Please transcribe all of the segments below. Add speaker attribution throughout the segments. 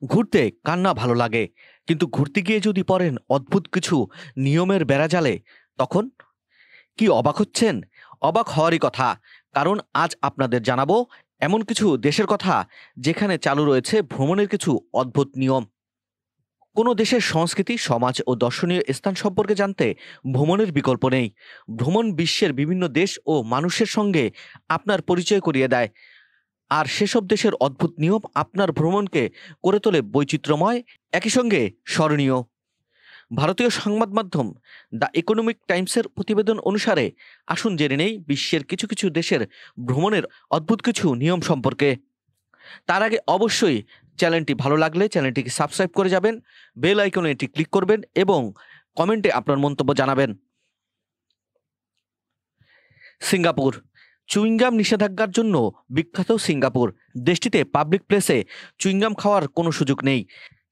Speaker 1: ঘুরতে কার না ভালো লাগে, কিন্তু ঘুরতে গিয়ে যদি পড়েন অদ্ভুত কিছু নিয়মের বেড়াজালে, তখন কি অবাক হচ্ছেন? অবাক হওয়ারই কথা। কারণ আজ আপনাদের জানাবো এমন কিছু দেশের কথা যেখানে চালু রয়েছে ভ্রমণের কিছু অদ্ভুত নিয়ম। কোনো দেশের সংস্কৃতি, সমাজ ও দর্শনীয় স্থান সম্পর্কে জানতে ভ্রমণের বিকল্প নেই। ভ্রমণ বিশ্বের বিভিন্ন দেশ ও মানুষের সঙ্গে আপনার পরিচয় করিয়ে দেয়। আর সেসব দেশের অদ্ভুত নিয়ম আপনার ভ্রমণকে করে তোলে বৈচিত্র্যময়, একই সঙ্গে স্মরণীয়। ভারতীয় সংবাদ মাধ্যম দ্য ইকোনমিক টাইমসের প্রতিবেদন অনুসারে আসুন জেনে নেই বিশ্বের কিছু কিছু দেশের ভ্রমণের অদ্ভুত কিছু নিয়ম সম্পর্কে। তার আগে অবশ্যই চ্যানেলটি ভালো লাগলে চ্যানেলটিকে সাবস্ক্রাইব করে যাবেন, বেল আইকনে এটি ক্লিক করবেন এবং কমেন্টে আপনার মন্তব্য জানাবেন। সিঙ্গাপুর। চুইংগাম নিষেধাজ্ঞার জন্য বিখ্যাত সিঙ্গাপুর। দেশটিতে পাবলিক প্লেসে চুইংগাম খাওয়ার কোনো সুযোগ নেই।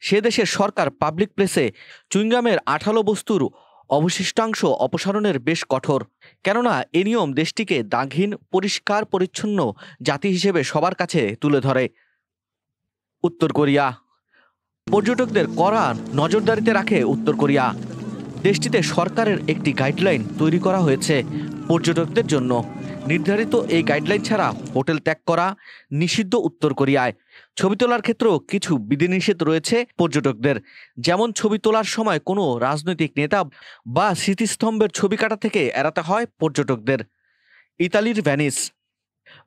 Speaker 1: সে দেশের সরকার পাবলিক প্লেসে চুইংগামের আঠালো বস্তুর অবশিষ্টাংশ অপসারণের বেশ কঠোর। কেননা এ নিয়ম দেশটিকে দাগহীন, পরিষ্কার পরিচ্ছন্ন জাতি হিসেবে সবার কাছে তুলে ধরে। উত্তর কোরিয়া। পর্যটকদের কড়া নজরদারিতে রাখে উত্তর কোরিয়া। দেশটিতে সরকারের একটি গাইডলাইন তৈরি করা হয়েছে পর্যটকদের জন্য। নির্ধারিত এই গাইডলাইন ছাড়া হোটেল ত্যাগ করা নিষিদ্ধ উত্তর কোরিয়ায়। ছবি তোলার ক্ষেত্রেও কিছু বিধিনিষেধ রয়েছে পর্যটকদের। যেমন ছবি তোলার সময় কোনো রাজনৈতিক নেতা বা স্মৃতিস্তম্ভের ছবি কাটা থেকে এড়াতে হয় পর্যটকদের। ইতালির ভ্যানিস।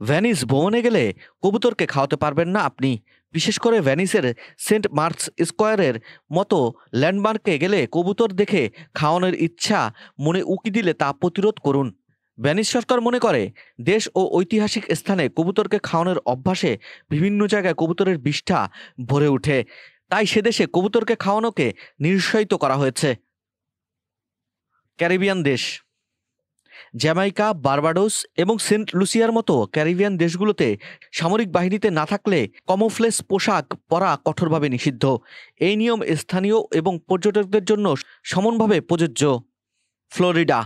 Speaker 1: ভ্যানিস ভ্রমণে গেলে কবুতরকে খাওয়াতে পারবেন না আপনি। বিশেষ করে ভ্যানিসের সেন্ট মার্কস স্কোয়ারের মতো ল্যান্ডমার্কে গেলে কবুতর দেখে খাওয়ানোর ইচ্ছা মনে উকি দিলে তা প্রতিরোধ করুন। ভ্যানিস সরকার মনে করে দেশ ও ঐতিহাসিক স্থানে কবুতরকে খাওয়ানোর অভ্যাসে বিভিন্ন জায়গায় কবুতরের বিষ্ঠা ভরে ওঠে, তাই সেদেশে কবুতরকে খাওয়ানোকে নিরুৎসাহিত করা হয়েছে। ক্যারিবিয়ান দেশ। জ্যামাইকা, বার্বাডোস এবং সেন্ট লুসিয়ার মতো ক্যারিবিয়ান দেশগুলোতে সামরিক বাহিনীতে না থাকলে কমোফ্লেজ পোশাক পরা কঠোরভাবে নিষিদ্ধ। এই নিয়ম স্থানীয় এবং পর্যটকদের জন্য সমানভাবে প্রযোজ্য। ফ্লোরিডা।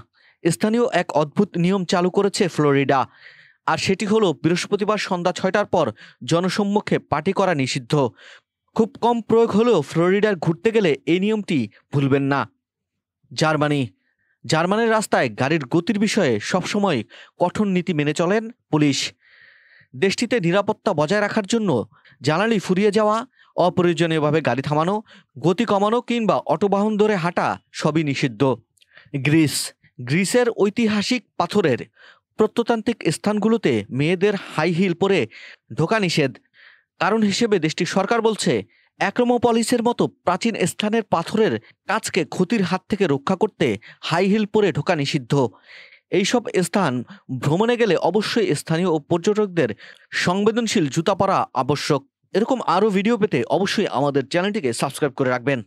Speaker 1: স্থানীয় এক অদ্ভুত নিয়ম চালু করেছে ফ্লোরিডা, আর সেটি হলো বৃহস্পতিবার সন্ধ্যা 6টার পর জনসম্মুখে পার্টি করা নিষিদ্ধ। খুব কম প্রয়োগ হলেও ফ্লোরিডার ঘুরতে গেলে এই নিয়মটি ভুলবেন না। জার্মানি। জার্মানির রাস্তায় গাড়ির গতির বিষয়ে সবসময় কঠোর নীতি মেনে চলেন পুলিশ। দেশটিতে নিরাপত্তা বজায় রাখার জন্য জ্বালানি ফুরিয়ে যাওয়া, অপ্রয়োজনীয়ভাবে গাড়ি থামানো, গতি কমানো কিংবা অটোবাহন ধরে হাঁটা সবই নিষিদ্ধ। গ্রিস। গ্রিসের ঐতিহাসিক পাথরের প্রত্নতান্ত্রিক স্থানগুলোতে মেয়েদের হাই হিল পরে ঢোকা নিষেধ। কারণ হিসেবে দেশটির সরকার বলছে অ্যাক্রোমোপলিসের মতো প্রাচীন স্থানের পাথরের কাজকে ক্ষতির হাত থেকে রক্ষা করতে হাই হিল পরে ঢোকা নিষিদ্ধ। এইসব স্থান ভ্রমণে গেলে অবশ্যই স্থানীয় ও পর্যটকদের সংবেদনশীল জুতা পরা আবশ্যক। এরকম আরও ভিডিও পেতে অবশ্যই আমাদের চ্যানেলটিকে সাবস্ক্রাইব করে রাখবেন।